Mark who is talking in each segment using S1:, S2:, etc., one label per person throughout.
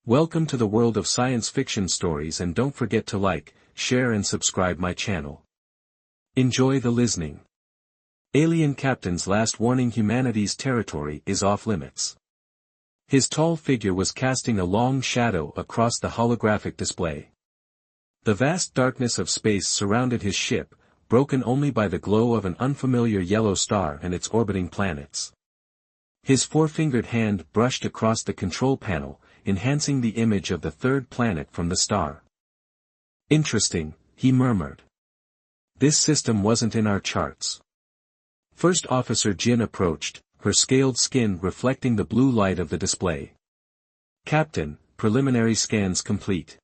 S1: Welcome to the world of science fiction stories, and don't forget to like, share and subscribe my channel. Enjoy the listening. Alien Captain's last warning: humanity's territory is off limits. His tall figure was casting a long shadow across the holographic display. The vast darkness of space surrounded his ship, broken only by the glow of an unfamiliar yellow star and its orbiting planets. His four-fingered hand brushed across the control panel, enhancing the image of the third planet from the star. "Interesting," he murmured. "This system wasn't in our charts." First Officer Jin approached, her scaled skin reflecting the blue light of the display. "Captain, preliminary scans complete.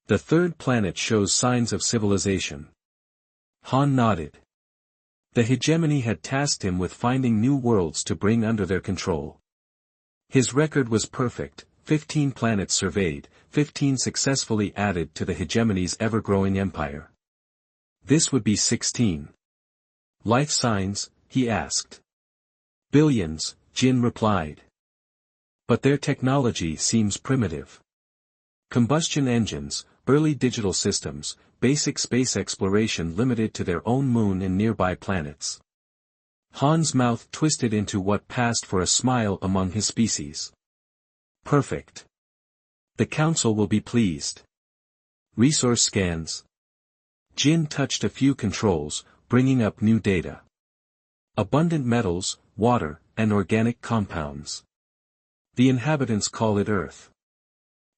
S1: The third planet shows signs of civilization." Han nodded. The hegemony had tasked him with finding new worlds to bring under their control. His record was perfect: 15 planets surveyed, 15 successfully added to the hegemony's ever-growing empire. This would be 16. "Life signs?" he asked. "Billions," Jin replied. "But their technology seems primitive. Combustion engines, early digital systems, basic space exploration limited to their own moon and nearby planets." Han's mouth twisted into what passed for a smile among his species. "Perfect. The Council will be pleased." Resource scans. Jin touched a few controls, bringing up new data. Abundant metals, water, and organic compounds. The inhabitants call it Earth.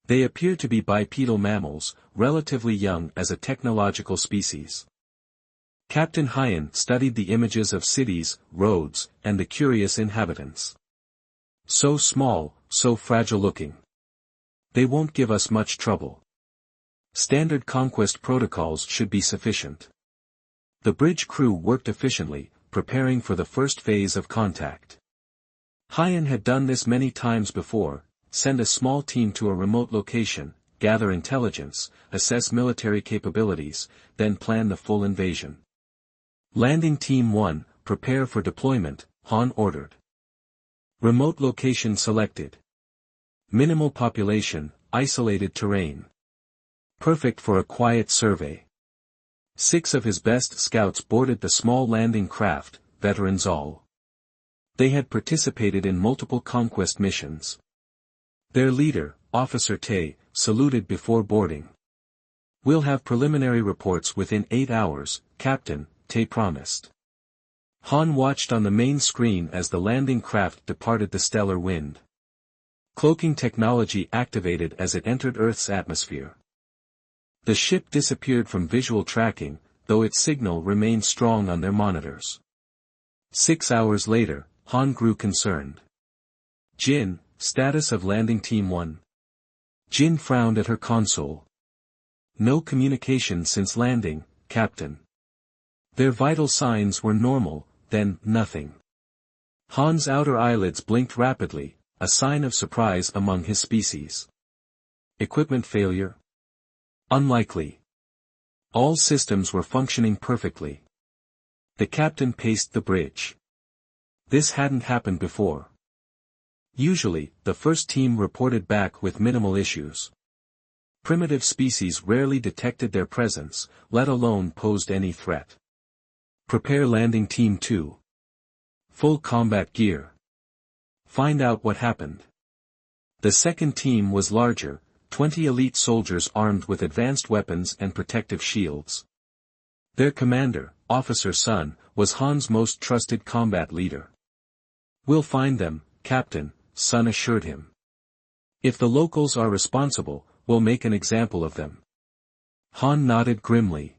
S1: They appear to be bipedal mammals, relatively young as a technological species. Captain Hyan studied the images of cities, roads, and the curious inhabitants. "So small, so fragile-looking. They won't give us much trouble. Standard conquest protocols should be sufficient." The bridge crew worked efficiently, preparing for the first phase of contact. Hyan had done this many times before: send a small team to a remote location, gather intelligence, assess military capabilities, then plan the full invasion. "Landing Team 1, prepare for deployment," Han ordered. Remote location selected. Minimal population, isolated terrain. Perfect for a quiet survey. 6 of his best scouts boarded the small landing craft, veterans all. They had participated in multiple conquest missions. Their leader, Officer Tae, saluted before boarding. "We'll have preliminary reports within 8 hours, Captain," Tae promised. Han watched on the main screen as the landing craft departed the stellar wind. Cloaking technology activated as it entered Earth's atmosphere. The ship disappeared from visual tracking, though its signal remained strong on their monitors. 6 hours later, Han grew concerned. "Jin, status of Landing Team 1. Jin frowned at her console. "No communication since landing, Captain." Their vital signs were normal, then nothing. Han's outer eyelids blinked rapidly, a sign of surprise among his species. "Equipment failure?" "Unlikely. All systems were functioning perfectly." The captain paced the bridge. This hadn't happened before. Usually, the first team reported back with minimal issues. Primitive species rarely detected their presence, let alone posed any threat. "Prepare Landing Team 2. Full combat gear. Find out what happened." The second team was larger, 20 elite soldiers armed with advanced weapons and protective shields. Their commander, Officer Sun, was Han's most trusted combat leader. "We'll find them, Captain," Sun assured him. "If the locals are responsible, we'll make an example of them." Han nodded grimly.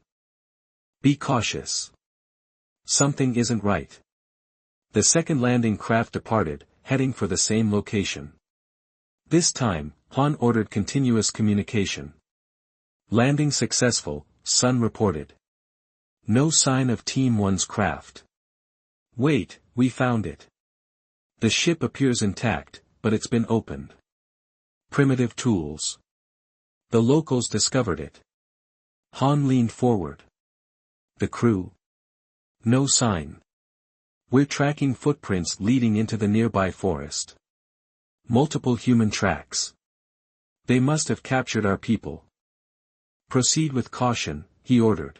S1: "Be cautious. Something isn't right." The second landing craft departed, heading for the same location. This time, Han ordered continuous communication. "Landing successful," Sun reported. "No sign of Team 1's craft." "Wait, we found it. The ship appears intact, but it's been opened. Primitive tools. The locals discovered it." Han leaned forward. "The crew?" "No sign. We're tracking footprints leading into the nearby forest. Multiple human tracks. They must have captured our people. Proceed with caution, he ordered.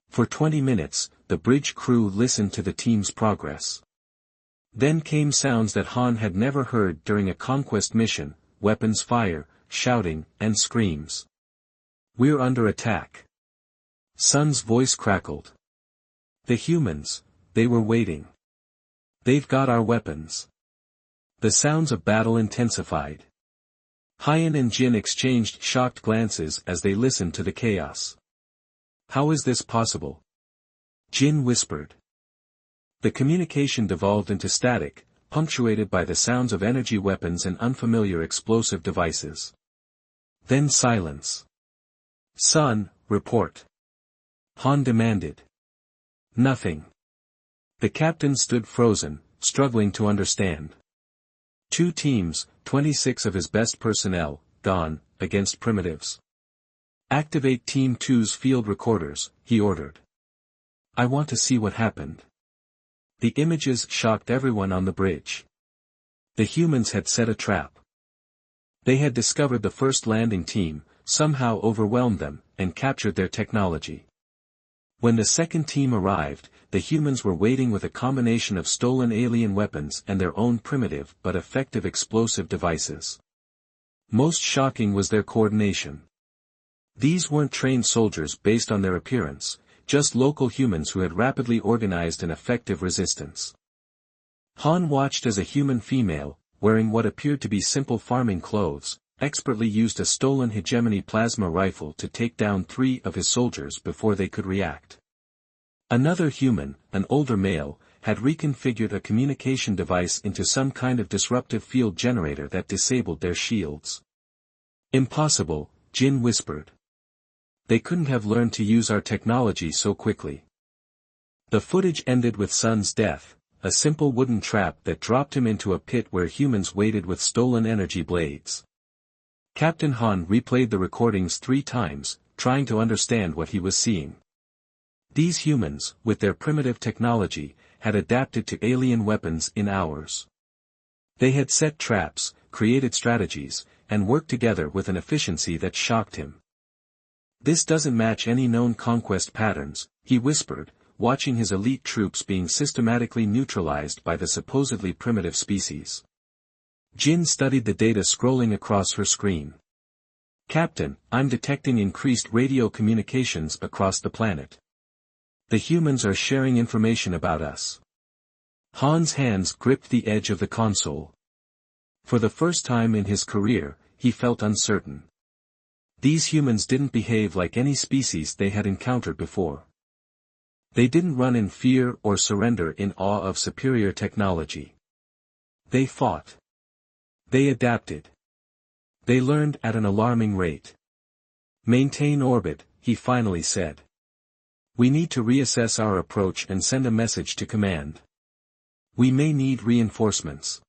S1: For 20 minutes, the bridge crew listened to the team's progress. Then came sounds that Han had never heard during a conquest mission: weapons fire, shouting, and screams. "We're under attack." Sun's voice crackled. "The humans, they were waiting. They've got our weapons." The sounds of battle intensified. Hyan and Jin exchanged shocked glances as they listened to the chaos. "How is this possible?" Jin whispered. The communication devolved into static, punctuated by the sounds of energy weapons and unfamiliar explosive devices. Then silence. "Sun, report." Han demanded. "Nothing." The captain stood frozen, struggling to understand. Two teams, 26 of his best personnel, gone, against primitives. "Activate Team 2's field recorders," he ordered. "I want to see what happened." The images shocked everyone on the bridge. The humans had set a trap. They had discovered the first landing team, somehow overwhelmed them, and captured their technology. When the second team arrived, the humans were waiting with a combination of stolen alien weapons and their own primitive but effective explosive devices. Most shocking was their coordination. These weren't trained soldiers based on their appearance, just local humans who had rapidly organized an effective resistance. Han watched as a human female, wearing what appeared to be simple farming clothes, expertly used a stolen hegemony plasma rifle to take down 3 of his soldiers before they could react. Another human, an older male, had reconfigured a communication device into some kind of disruptive field generator that disabled their shields. "Impossible," Jin whispered. "They couldn't have learned to use our technology so quickly." The footage ended with Sun's death, a simple wooden trap that dropped him into a pit where humans waited with stolen energy blades. Captain Han replayed the recordings 3 times, trying to understand what he was seeing. These humans, with their primitive technology, had adapted to alien weapons in hours. They had set traps, created strategies, and worked together with an efficiency that shocked him. "This doesn't match any known conquest patterns," he whispered, watching his elite troops being systematically neutralized by the supposedly primitive species. Jin studied the data scrolling across her screen. "Captain, I'm detecting increased radio communications across the planet. The humans are sharing information about us." Han's hands gripped the edge of the console. For the first time in his career, he felt uncertain. These humans didn't behave like any species they had encountered before. They didn't run in fear or surrender in awe of superior technology. They fought. They adapted. They learned at an alarming rate. "Maintain orbit," he finally said. "We need to reassess our approach and send a message to command. We may need reinforcements."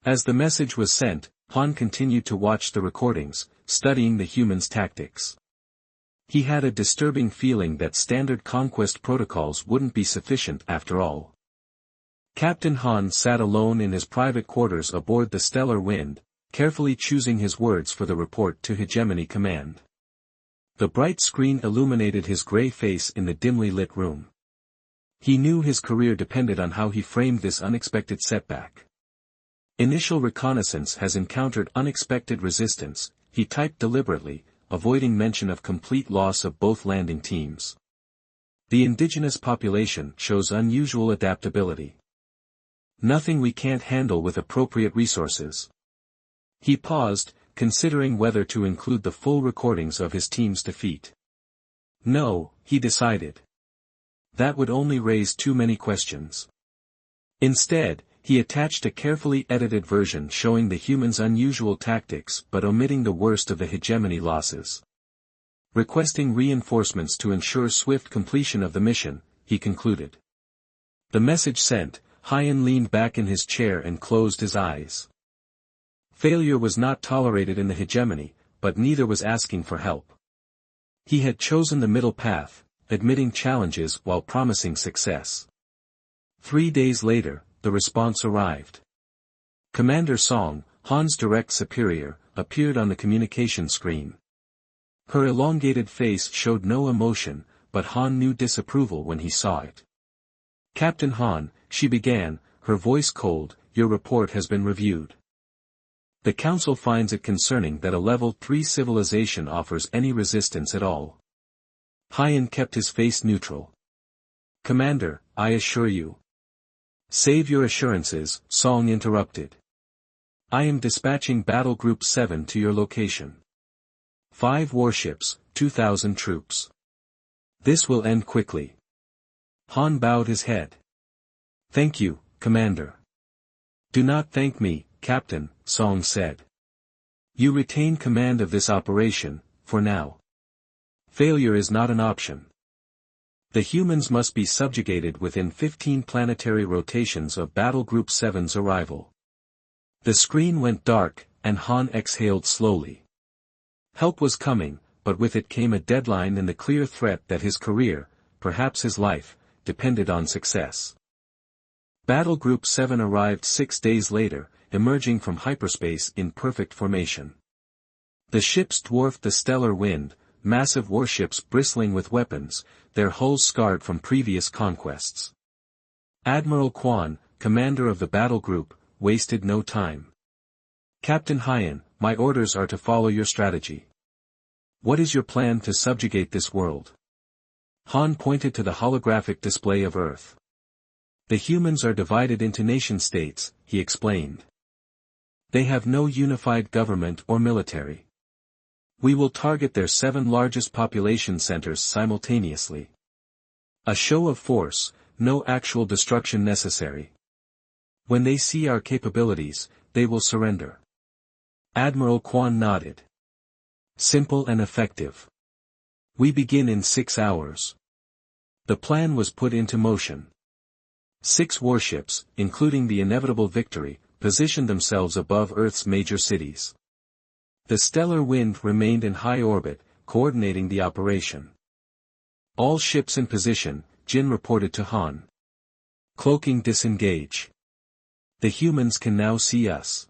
S1: As the message was sent, Han continued to watch the recordings, studying the humans' tactics. He had a disturbing feeling that standard conquest protocols wouldn't be sufficient after all. Captain Han sat alone in his private quarters aboard the Stellar Wind, carefully choosing his words for the report to Hegemony Command. The bright screen illuminated his gray face in the dimly lit room. He knew his career depended on how he framed this unexpected setback. "Initial reconnaissance has encountered unexpected resistance," he typed deliberately, avoiding mention of complete loss of both landing teams. "The indigenous population shows unusual adaptability. Nothing we can't handle with appropriate resources." He paused, considering whether to include the full recordings of his team's defeat. No, he decided. That would only raise too many questions. Instead, he attached a carefully edited version showing the humans' unusual tactics but omitting the worst of the hegemony losses. Requesting reinforcements to ensure swift completion of the mission, he concluded. The message sent, Hyan leaned back in his chair and closed his eyes. Failure was not tolerated in the hegemony, but neither was asking for help. He had chosen the middle path, admitting challenges while promising success. 3 days later, the response arrived. "Commander Song, Han's direct superior, appeared on the communication screen. Her elongated face showed no emotion, but Han knew disapproval when he saw it. "Captain Han," she began, her voice cold, "your report has been reviewed. The Council finds it concerning that a Level 3 civilization offers any resistance at all." Han kept his face neutral. "Commander, I assure you." "Save your assurances," Song interrupted. "I am dispatching Battle Group 7 to your location. 5 warships, 2,000 troops. This will end quickly." Han bowed his head. "Thank you, Commander." "Do not thank me, Captain," Song said. "You retain command of this operation, for now. Failure is not an option. The humans must be subjugated within 15 planetary rotations of Battle Group 7's arrival." The screen went dark, and Han exhaled slowly. Help was coming, but with it came a deadline and the clear threat that his career, perhaps his life, depended on success. Battle Group 7 arrived 6 days later, emerging from hyperspace in perfect formation. The ships dwarfed the stellar wind, massive warships bristling with weapons, their hulls scarred from previous conquests. Admiral Quan, commander of the battle group, wasted no time. "Captain Hyan, my orders are to follow your strategy. What is your plan to subjugate this world?" Han pointed to the holographic display of Earth. "The humans are divided into nation-states," he explained. "They have no unified government or military. We will target their 7 largest population centers simultaneously. A show of force, no actual destruction necessary. When they see our capabilities, they will surrender." Admiral Quan nodded. "Simple and effective. We begin in 6 hours." The plan was put into motion. 6 warships, including the inevitable Victory, positioned themselves above Earth's major cities. The stellar wind remained in high orbit, coordinating the operation. "All ships in position," Jin reported to Han. "Cloaking disengage. The humans can now see us."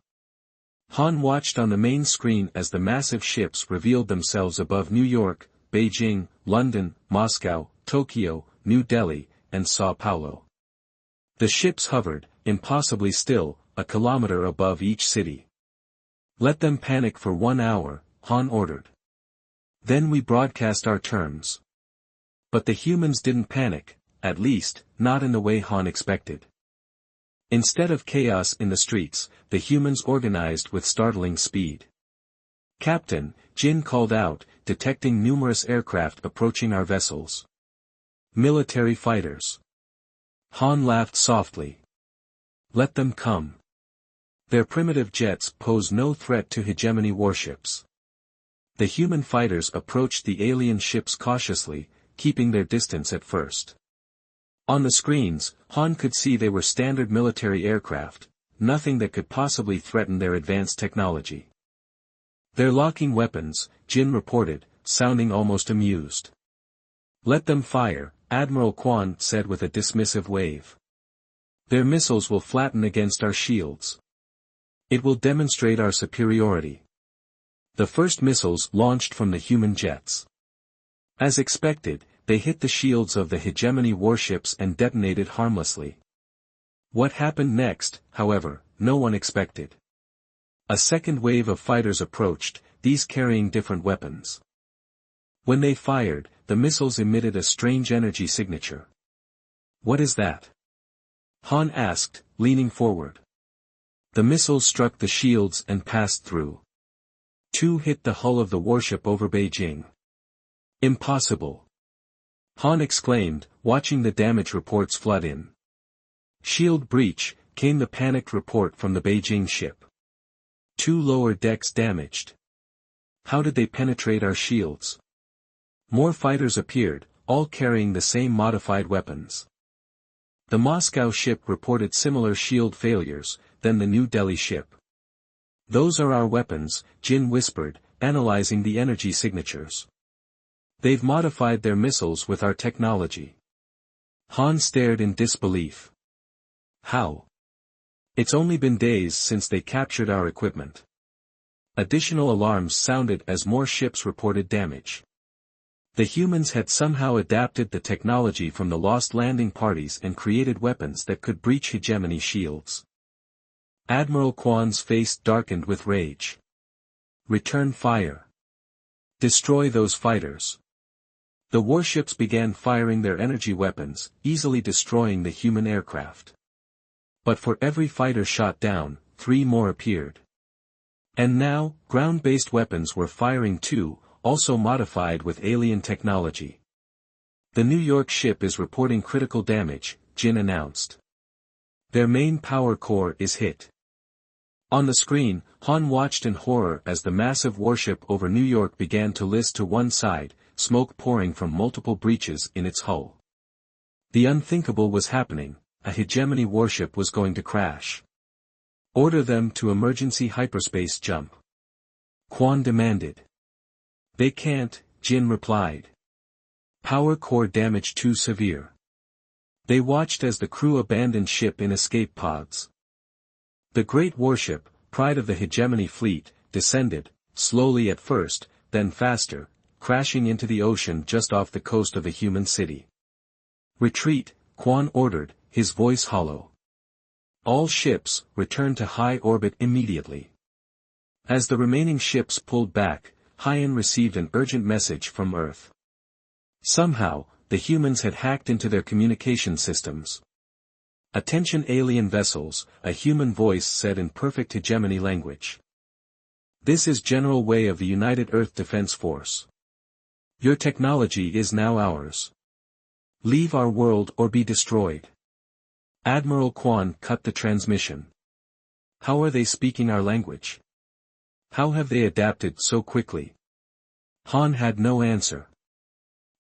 S1: Han watched on the main screen as the massive ships revealed themselves above New York, Beijing, London, Moscow, Tokyo, New Delhi, and Sao Paulo. The ships hovered, impossibly still, a kilometer above each city. "Let them panic for 1 hour," Han ordered. "Then we broadcast our terms." But the humans didn't panic, at least, not in the way Han expected. Instead of chaos in the streets, the humans organized with startling speed. "Captain," Jin called out, detecting numerous aircraft approaching our vessels. "Military fighters." Han laughed softly. "Let them come. Their primitive jets pose no threat to hegemony warships." The human fighters approached the alien ships cautiously, keeping their distance at first. On the screens, Han could see they were standard military aircraft, nothing that could possibly threaten their advanced technology. "They're locking weapons," Jin reported, sounding almost amused. "Let them fire," Admiral Quan said with a dismissive wave. "Their missiles will flatten against our shields. It will demonstrate our superiority." The first missiles launched from the human jets. As expected, they hit the shields of the hegemony warships and detonated harmlessly. What happened next, however, no one expected. A second wave of fighters approached, these carrying different weapons. When they fired, the missiles emitted a strange energy signature. "What is that?" Han asked, leaning forward. The missiles struck the shields and passed through. 2 hit the hull of the warship over Beijing. "Impossible!" Han exclaimed, watching the damage reports flood in. "Shield breach," came the panicked report from the Beijing ship. 2 lower decks damaged. "How did they penetrate our shields?" More fighters appeared, all carrying the same modified weapons. The Moscow ship reported similar shield failures, then the New Delhi ship. "Those are our weapons," Jin whispered, analyzing the energy signatures. "They've modified their missiles with our technology." Han stared in disbelief. "How?" It's only been days since they captured our equipment. Additional alarms sounded as more ships reported damage. The humans had somehow adapted the technology from the lost landing parties and created weapons that could breach hegemony shields. Admiral Kwan's face darkened with rage. Return fire. Destroy those fighters. The warships began firing their energy weapons, easily destroying the human aircraft. But for every fighter shot down, 3 more appeared. And now, ground-based weapons were firing too, also modified with alien technology. The New York ship is reporting critical damage, Jin announced. Their main power core is hit. On the screen, Han watched in horror as the massive warship over New York began to list to one side, smoke pouring from multiple breaches in its hull. The unthinkable was happening, a hegemony warship was going to crash. Order them to emergency hyperspace jump. Kwan demanded. They can't, Jin replied. Power core damage too severe. They watched as the crew abandoned ship in escape pods. The great warship, pride of the hegemony fleet, descended, slowly at first, then faster, crashing into the ocean just off the coast of the human city. Retreat, Kwan ordered, his voice hollow. All ships, return to high orbit immediately. As the remaining ships pulled back, Hyan received an urgent message from Earth. Somehow, the humans had hacked into their communication systems. Attention alien vessels, a human voice said in perfect hegemony language. This is General Wei of the United Earth Defense Force. Your technology is now ours. Leave our world or be destroyed. Admiral Kwan cut the transmission. How are they speaking our language? How have they adapted so quickly? Han had no answer.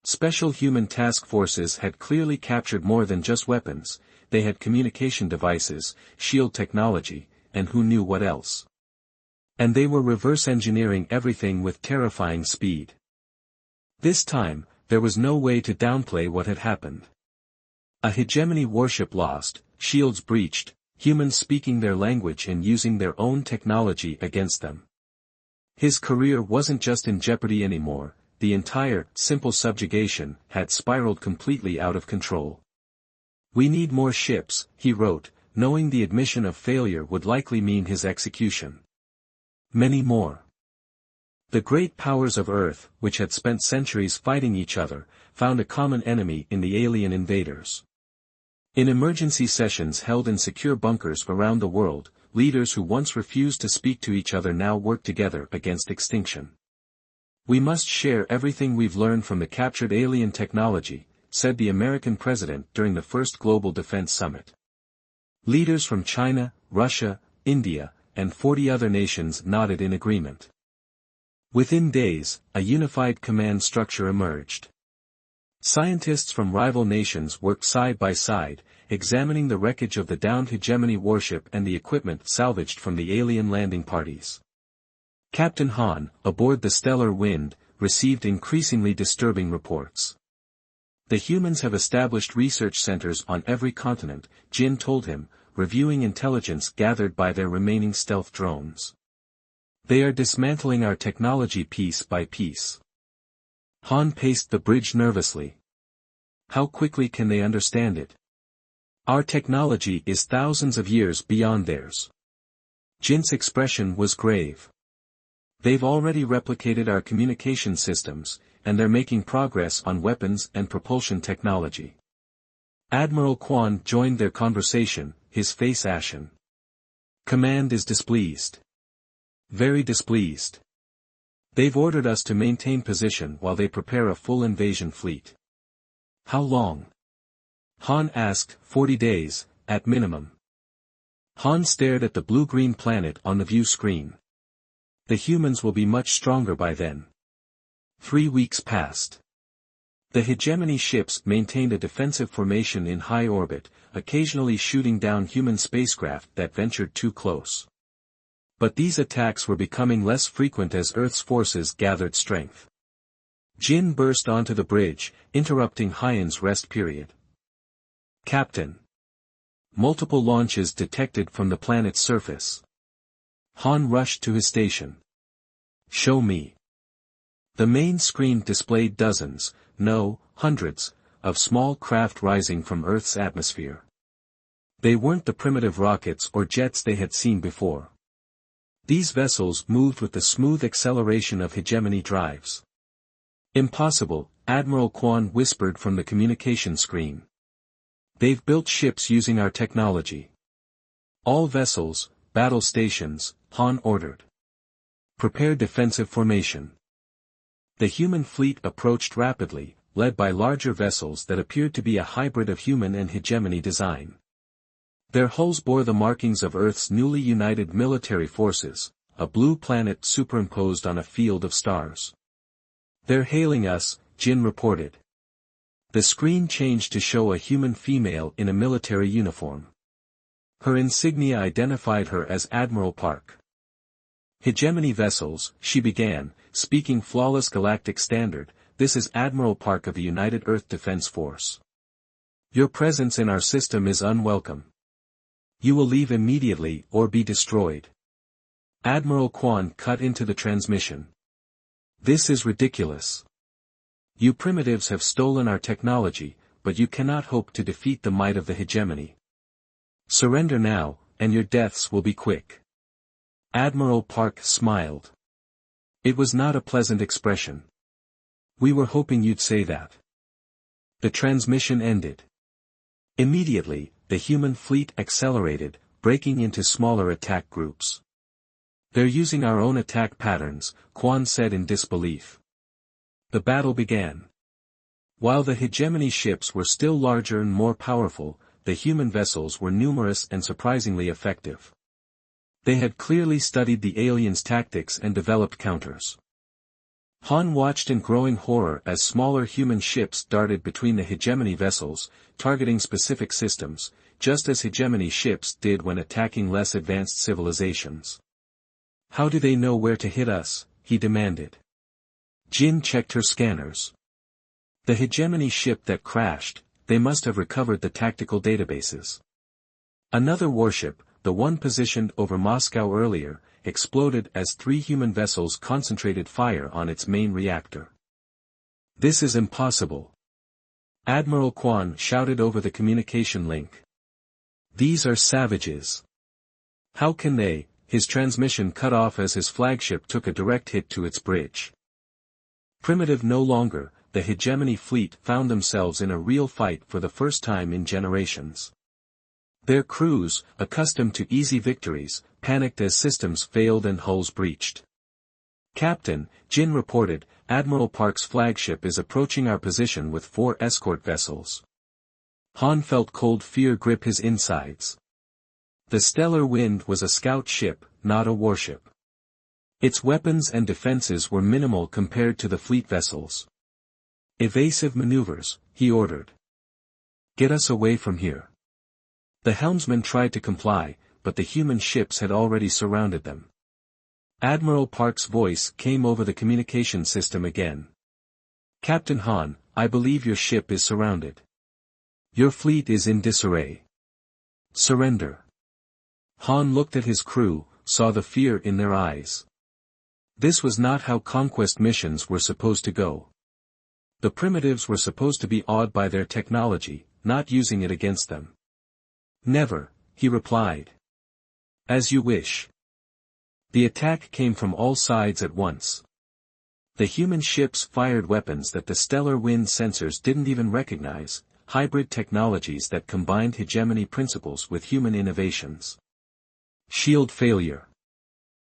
S1: Special human task forces had clearly captured more than just weapons, they had communication devices, shield technology, and who knew what else. And they were reverse engineering everything with terrifying speed. This time, there was no way to downplay what had happened. A hegemony warship lost, shields breached, humans speaking their language and using their own technology against them. His career wasn't just in jeopardy anymore, the entire, simple subjugation, had spiraled completely out of control. We need more ships, he wrote, knowing the admission of failure would likely mean his execution. Many more. The great powers of Earth, which had spent centuries fighting each other, found a common enemy in the alien invaders. In emergency sessions held in secure bunkers around the world, leaders who once refused to speak to each other now work together against extinction. We must share everything we've learned from the captured alien technology, said the American president during the first Global Defense Summit. Leaders from China, Russia, India, and 40 other nations nodded in agreement. Within days, a unified command structure emerged. Scientists from rival nations worked side by side, examining the wreckage of the downed hegemony warship and the equipment salvaged from the alien landing parties. Captain Han, aboard the Stellar Wind, received increasingly disturbing reports. The humans have established research centers on every continent, Jin told him, reviewing intelligence gathered by their remaining stealth drones. They are dismantling our technology piece by piece. Han paced the bridge nervously. How quickly can they understand it? Our technology is thousands of years beyond theirs. Jin's expression was grave. They've already replicated our communication systems, and they're making progress on weapons and propulsion technology. Admiral Kwan joined their conversation, his face ashen. Command is displeased. Very displeased. They've ordered us to maintain position while they prepare a full invasion fleet. How long? Han asked. 40 days, at minimum. Han stared at the blue-green planet on the view screen. The humans will be much stronger by then. 3 weeks passed. The hegemony ships maintained a defensive formation in high orbit, occasionally shooting down human spacecraft that ventured too close. But these attacks were becoming less frequent as Earth's forces gathered strength. Jin burst onto the bridge, interrupting Hyan's rest period. Captain. Multiple launches detected from the planet's surface. Han rushed to his station. Show me. The main screen displayed dozens, no, hundreds, of small craft rising from Earth's atmosphere. They weren't the primitive rockets or jets they had seen before. These vessels moved with the smooth acceleration of hegemony drives. Impossible, Admiral Quan whispered from the communication screen. They've built ships using our technology. All vessels, battle stations, Han ordered. Prepare defensive formation. The human fleet approached rapidly, led by larger vessels that appeared to be a hybrid of human and hegemony design. Their hulls bore the markings of Earth's newly united military forces, a blue planet superimposed on a field of stars. They're hailing us, Jin reported. The screen changed to show a human female in a military uniform. Her insignia identified her as Admiral Park. Hegemony vessels, she began, speaking flawless galactic standard, this is Admiral Park of the United Earth Defense Force. Your presence in our system is unwelcome. You will leave immediately or be destroyed. Admiral Quan cut into the transmission. This is ridiculous. You primitives have stolen our technology, but you cannot hope to defeat the might of the hegemony. Surrender now, and your deaths will be quick. Admiral Park smiled. It was not a pleasant expression. We were hoping you'd say that. The transmission ended. Immediately, the human fleet accelerated, breaking into smaller attack groups. They're using our own attack patterns, Quan said in disbelief. The battle began. While the hegemony ships were still larger and more powerful, the human vessels were numerous and surprisingly effective. They had clearly studied the aliens' tactics and developed counters. Han watched in growing horror as smaller human ships darted between the hegemony vessels, targeting specific systems, just as hegemony ships did when attacking less advanced civilizations. How do they know where to hit us? He demanded. Jin checked her scanners. The hegemony ship that crashed, they must have recovered the tactical databases. Another warship, the one positioned over Moscow earlier, exploded as 3 human vessels concentrated fire on its main reactor. This is impossible. Admiral Quan shouted over the communication link. These are savages. How can they? His transmission cut off as his flagship took a direct hit to its bridge. Primitive no longer, the hegemony fleet found themselves in a real fight for the first time in generations. Their crews, accustomed to easy victories, panicked as systems failed and hulls breached. Captain, Jin reported, Admiral Park's flagship is approaching our position with 4 escort vessels. Han felt cold fear grip his insides. The Stellar Wind was a scout ship, not a warship. Its weapons and defenses were minimal compared to the fleet vessels. Evasive maneuvers, he ordered. Get us away from here. The helmsman tried to comply, but the human ships had already surrounded them. Admiral Park's voice came over the communication system again. Captain Han, I believe your ship is surrounded. Your fleet is in disarray. Surrender. Han looked at his crew, saw the fear in their eyes. This was not how conquest missions were supposed to go. The primitives were supposed to be awed by their technology, not using it against them. Never, he replied. As you wish. The attack came from all sides at once. The human ships fired weapons that the stellar wind sensors didn't even recognize, hybrid technologies that combined hegemony principles with human innovations. Shield failure.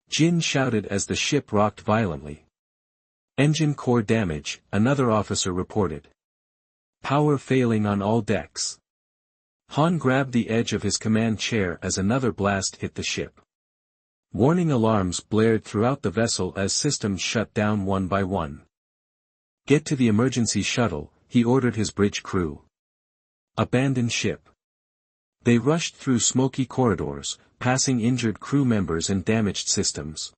S1: Jin shouted as the ship rocked violently. Engine core damage, another officer reported. Power failing on all decks. Han grabbed the edge of his command chair as another blast hit the ship. Warning alarms blared throughout the vessel as systems shut down one by one. Get to the emergency shuttle, he ordered his bridge crew. Abandon ship. They rushed through smoky corridors, passing injured crew members and damaged systems.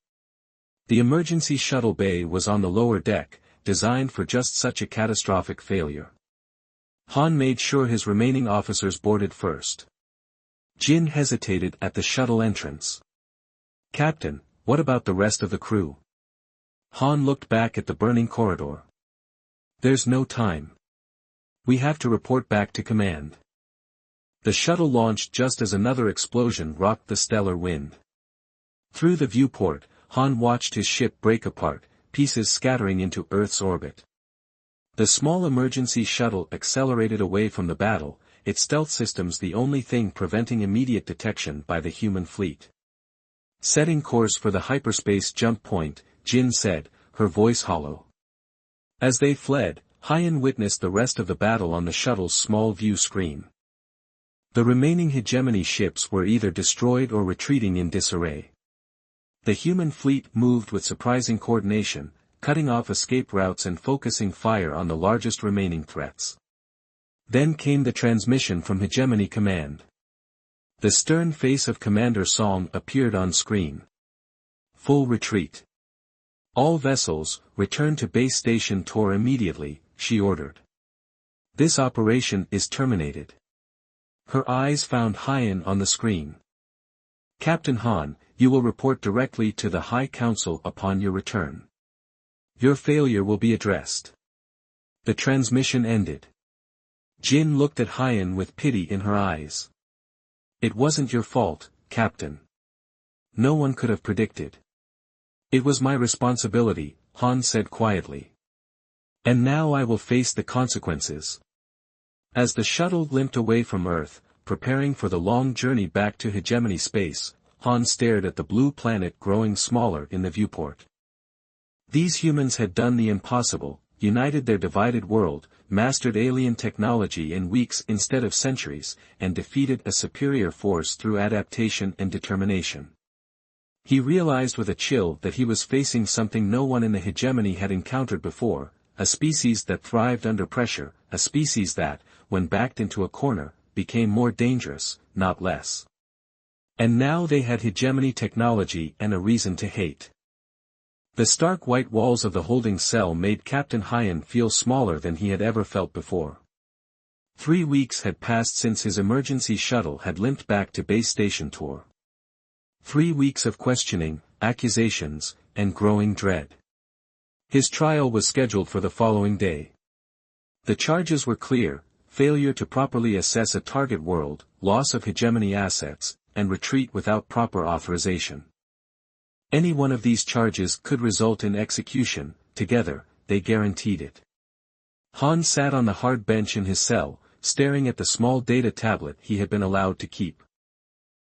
S1: The emergency shuttle bay was on the lower deck, designed for just such a catastrophic failure. Han made sure his remaining officers boarded first. Jin hesitated at the shuttle entrance. "Captain, what about the rest of the crew?" Han looked back at the burning corridor. "There's no time. We have to report back to command." The shuttle launched just as another explosion rocked the stellar wind. Through the viewport, Han watched his ship break apart, pieces scattering into Earth's orbit. The small emergency shuttle accelerated away from the battle, its stealth systems the only thing preventing immediate detection by the human fleet. Setting course for the hyperspace jump point, Jin said, her voice hollow. As they fled, Hyan witnessed the rest of the battle on the shuttle's small view screen. The remaining hegemony ships were either destroyed or retreating in disarray. The human fleet moved with surprising coordination, cutting off escape routes and focusing fire on the largest remaining threats. Then came the transmission from Hegemony Command. The stern face of Commander Song appeared on screen. "Full retreat. All vessels, return to base station Tor immediately," she ordered. "This operation is terminated." Her eyes found Hyan on the screen. "Captain Han, you will report directly to the High Council upon your return. Your failure will be addressed." The transmission ended. Jin looked at Hyan with pity in her eyes. "It wasn't your fault, Captain. No one could have predicted." "It was my responsibility," Han said quietly. "And now I will face the consequences." As the shuttle limped away from Earth, preparing for the long journey back to hegemony space, Han stared at the blue planet growing smaller in the viewport. These humans had done the impossible, united their divided world, mastered alien technology in weeks instead of centuries, and defeated a superior force through adaptation and determination. He realized with a chill that he was facing something no one in the hegemony had encountered before, a species that thrived under pressure, a species that, when backed into a corner, became more dangerous, not less. And now they had hegemony technology and a reason to hate. The stark white walls of the holding cell made Captain Hyan feel smaller than he had ever felt before. 3 weeks had passed since his emergency shuttle had limped back to base station Tor. 3 weeks of questioning, accusations, and growing dread. His trial was scheduled for the following day. The charges were clear: failure to properly assess a target world, loss of hegemony assets, and retreat without proper authorization. Any one of these charges could result in execution. Together, they guaranteed it. Han sat on the hard bench in his cell, staring at the small data tablet he had been allowed to keep.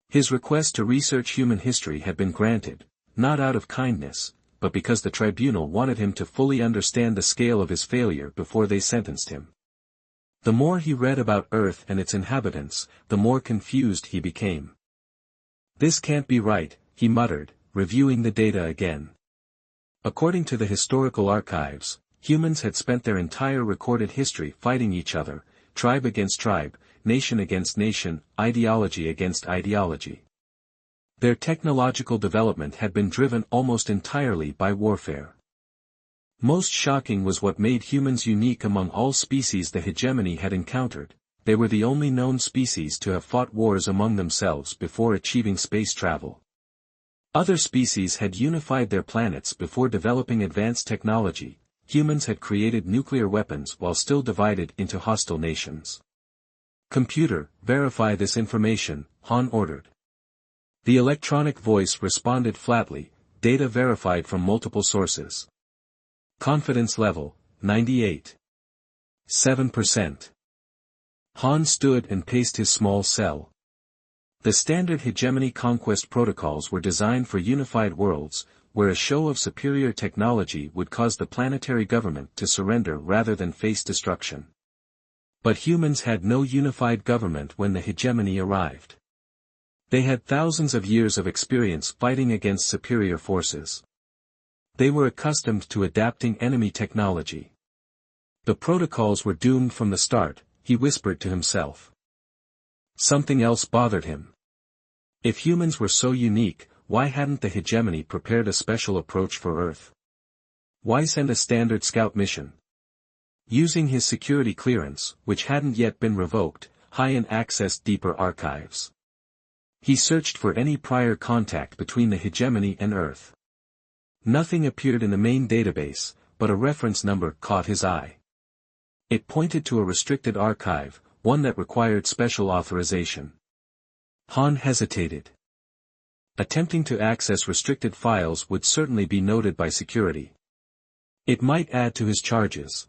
S1: His request to research human history had been granted, not out of kindness, but because the tribunal wanted him to fully understand the scale of his failure before they sentenced him. The more he read about Earth and its inhabitants, the more confused he became. "This can't be right," he muttered, reviewing the data again. According to the historical archives, humans had spent their entire recorded history fighting each other, tribe against tribe, nation against nation, ideology against ideology. Their technological development had been driven almost entirely by warfare. Most shocking was what made humans unique among all species the hegemony had encountered: they were the only known species to have fought wars among themselves before achieving space travel. Other species had unified their planets before developing advanced technology. Humans had created nuclear weapons while still divided into hostile nations. "Computer, verify this information," Han ordered. The electronic voice responded flatly, "Data verified from multiple sources. Confidence level, 98.7%. Han stood and paced his small cell. The standard hegemony conquest protocols were designed for unified worlds, where a show of superior technology would cause the planetary government to surrender rather than face destruction. But humans had no unified government when the hegemony arrived. They had thousands of years of experience fighting against superior forces. They were accustomed to adapting enemy technology. The protocols were doomed from the start, he whispered to himself. Something else bothered him. If humans were so unique, why hadn't the hegemony prepared a special approach for Earth? Why send a standard scout mission? Using his security clearance, which hadn't yet been revoked, Hyan accessed deeper archives. He searched for any prior contact between the hegemony and Earth. Nothing appeared in the main database, but a reference number caught his eye. It pointed to a restricted archive, one that required special authorization. Han hesitated. Attempting to access restricted files would certainly be noted by security. It might add to his charges.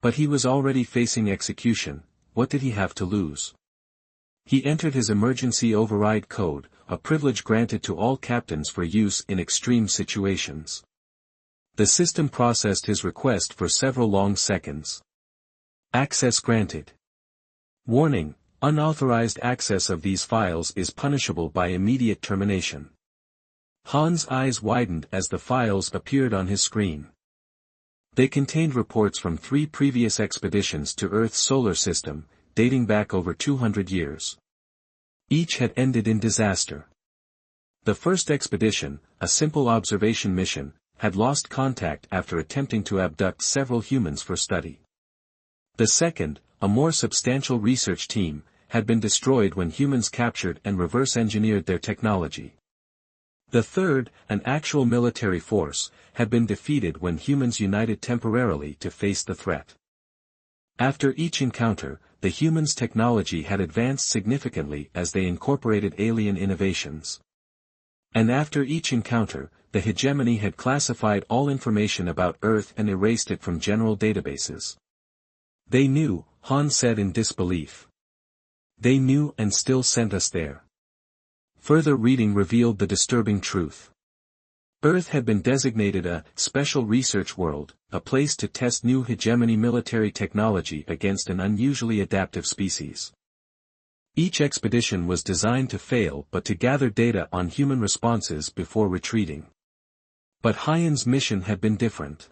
S1: But he was already facing execution. What did he have to lose? He entered his emergency override code, a privilege granted to all captains for use in extreme situations. The system processed his request for several long seconds. Access granted. Warning: unauthorized access of these files is punishable by immediate termination. Han's eyes widened as the files appeared on his screen. They contained reports from 3 previous expeditions to Earth's solar system, dating back over 200 years. Each had ended in disaster. The first expedition, a simple observation mission, had lost contact after attempting to abduct several humans for study. The second, a more substantial research team, had been destroyed when humans captured and reverse-engineered their technology. The third, an actual military force, had been defeated when humans united temporarily to face the threat. After each encounter, the humans' technology had advanced significantly as they incorporated alien innovations. And after each encounter, the hegemony had classified all information about Earth and erased it from general databases. They knew, Han said in disbelief. They knew and still sent us there. Further reading revealed the disturbing truth. Earth had been designated a special research world, a place to test new hegemony military technology against an unusually adaptive species. Each expedition was designed to fail but to gather data on human responses before retreating. But Hyan's mission had been different.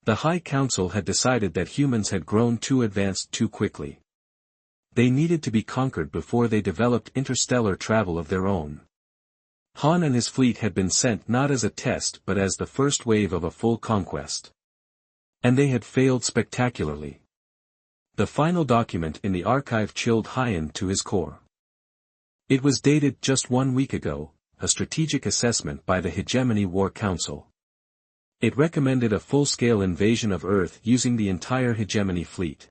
S1: The High Council had decided that humans had grown too advanced too quickly. They needed to be conquered before they developed interstellar travel of their own. Han and his fleet had been sent not as a test but as the first wave of a full conquest. And they had failed spectacularly. The final document in the archive chilled Hyan to his core. It was dated just 1 week ago, a strategic assessment by the Hegemony War Council. It recommended a full-scale invasion of Earth using the entire hegemony fleet.